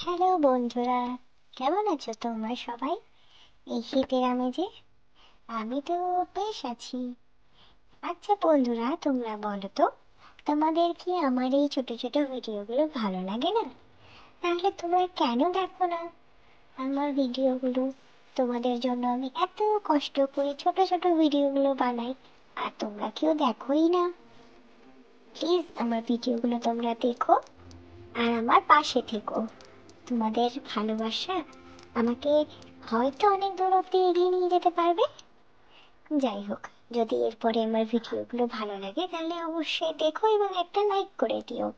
Hello বন্ধুরা, কেমন আছো তোমরা সবাই? এই শীতের আমেজে আমি তো বেশ আছি। আচ্ছা বন্ধুরা, তোমরা বলো তো, তোমাদের কি আমার এই ছোট ছোট ভিডিওগুলো ভালো লাগে না? তাহলে তোমরা কেন দেখো না আমার ভিডিওগুলো? তোমাদের জন্য আমি এত কষ্ট করে ছোট ছোট ভিডিওগুলো বানাই, আর তোমরা কেউ দেখোই না। প্লিজ আমার ভিডিওগুলো তোমরা দেখো আর আমার পাশে থেকো। তোমাদের ভালোবাসা আমাকে হয়তো অনেক দূর অব্দি এগিয়ে নিয়ে যেতে পারবে। যাই হোক, যদি এরপরে আমার ভিডিওগুলো ভালো লাগে তাহলে অবশ্যই দেখো এবং একটা লাইক করে দিও।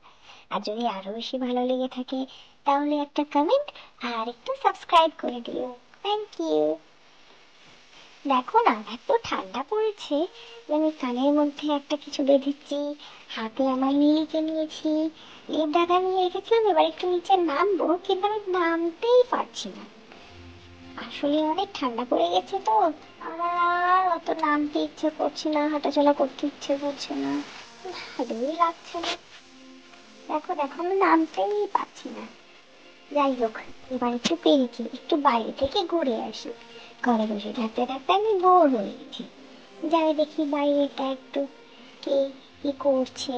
আর যদি আরো বেশি ভালো লেগে থাকে তাহলে একটা কমেন্ট আর একটু সাবস্ক্রাইব করে দিও। Thank you. দেখো না, এত ঠান্ডা পড়েছে যে আমি কানের মধ্যে একটা কিছু বেঁধেছি, হাতে আমার নীলকে নিয়েছি, লেপ ডাকা নিয়ে রেখেছিলাম। এবার একটু নিচে নামবো, কিন্তু আমি নামতেই পারছি না। আসলে অনেক ঠান্ডা পড়ে গেছে তো, আমার আর অত নামতে ইচ্ছে করছে না, হাঁটাচলা করতে ইচ্ছে করছে না, ভালোই লাগছে না। দেখো দেখো, আমি নামতেই পারছি না। যাই হোক, এবার একটু পেরেছি, একটু বাইরে থেকে ঘুরে আসি। ঘরে বসে থাকতে থাকতে আমি বোর হয়ে গেছি। যাই দেখি বাইরেটা একটু, কে কি করছে।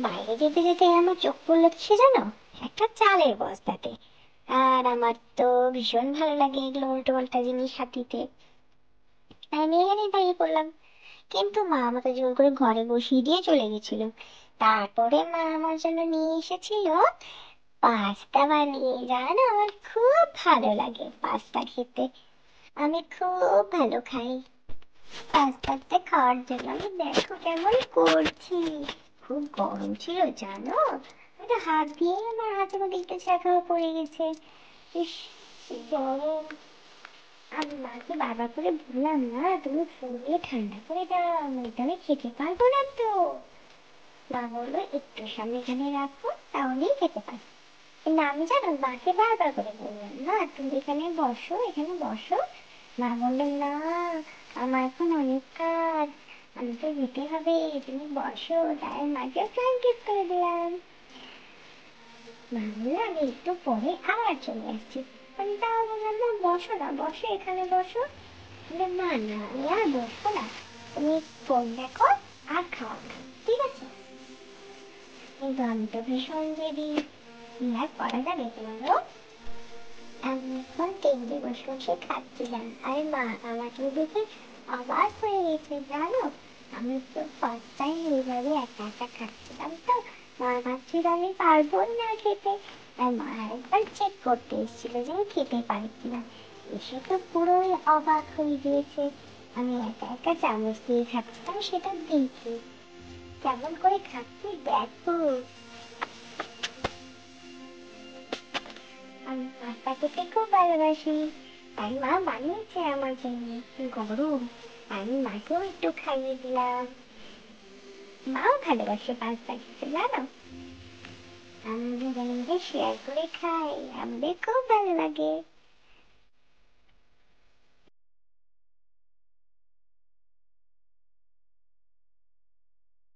বাইরে যেতে যেতে আমার চোখ পড়লো কিসে জানো? একটা চালের বস্তাতে। আর আমার তো ভীষণ ভালো লাগে এগুলো উল্টো পাল্টা জিনিস হাত দিতে, তাই নিয়ে এখানে দাঁড়িয়ে পড়লাম। কিন্তু মা আমাকে জোর করে ঘরে বসিয়ে দিয়ে চলে গেছিল। তারপরে মা আমার জন্য নিয়ে এসেছিল পাস্তা বানিয়ে। জানো, আমার খুব ভালো লাগে পাস্তা খেতে, আমি খুব ভালো খাই। পাস্তাটা খাওয়ার জন্য আমি দেখো কেমন করছি। খুব গরম ছিল জানো, এটা হাত দিয়ে আমার হাতের মধ্যে একটু চাকা পড়ে গেছে। ইস, কি গরম। আমি মাকে বারবার করে বললাম, না তুমি ফুলিয়ে ঠান্ডা করে দাও, এটা আমি খেতে পারবো না তো। মা বললো একটু সামনে এখানে রাখো, তাহলেই খেতে পারবো। কিন্তু আমি জানো মাকে বারবার করে বললাম, না তুমি এখানে বসো, এখানে বসো। মা বললো না, আমার এখন অনেক কাজ, আমাকে যেতে হবে, তুমি বসো। তাই মাকে ব্ল্যাঙ্কেট করে দিলাম। মা বললো আমি একটু পরে আবার চলে আসছি। আমি তাও বললাম, না বসো না, বসো এখানে বসো। বলে, না না আমি আর বসবো না, তুমি ফোন দেখো আর খাওয়া খাও, ঠিক আছে? কিন্তু আমি তো ভীষণ জেদি, কি আর করা যাবে বলো? আমি এখন টেবিলে বসে বসে খাচ্ছিলাম, আর মা আমাকে দেখে অবাক হয়ে গেছে জানো। আমি তো ফার্স্ট টাইম এইভাবে একা একা খাচ্ছিলাম, তো মা ভাবছিল আমি পারবো না খেতে। আর মা একবার চেক করতে এসেছিল যে আমি খেতে পারি কিনা। এসে তো পুরোই অবাক হয়ে গিয়েছে। আমি একা একা চামচ দিয়ে খাচ্ছিলাম, সেটা দেখে কেমন করে খাচ্ছি দেখো। আমি পাস্তা খেতে খুব ভালোবাসি, তাই মা বানিয়েছে আমার জন্য। গরম, আমি মাকেও একটু খাইয়ে দিলাম। মাও ভালোবাসে পাস্তা খেতে জানো। আমরা দুজনে মিলে শেয়ার করে খাই, আমাদের খুব ভালো লাগে।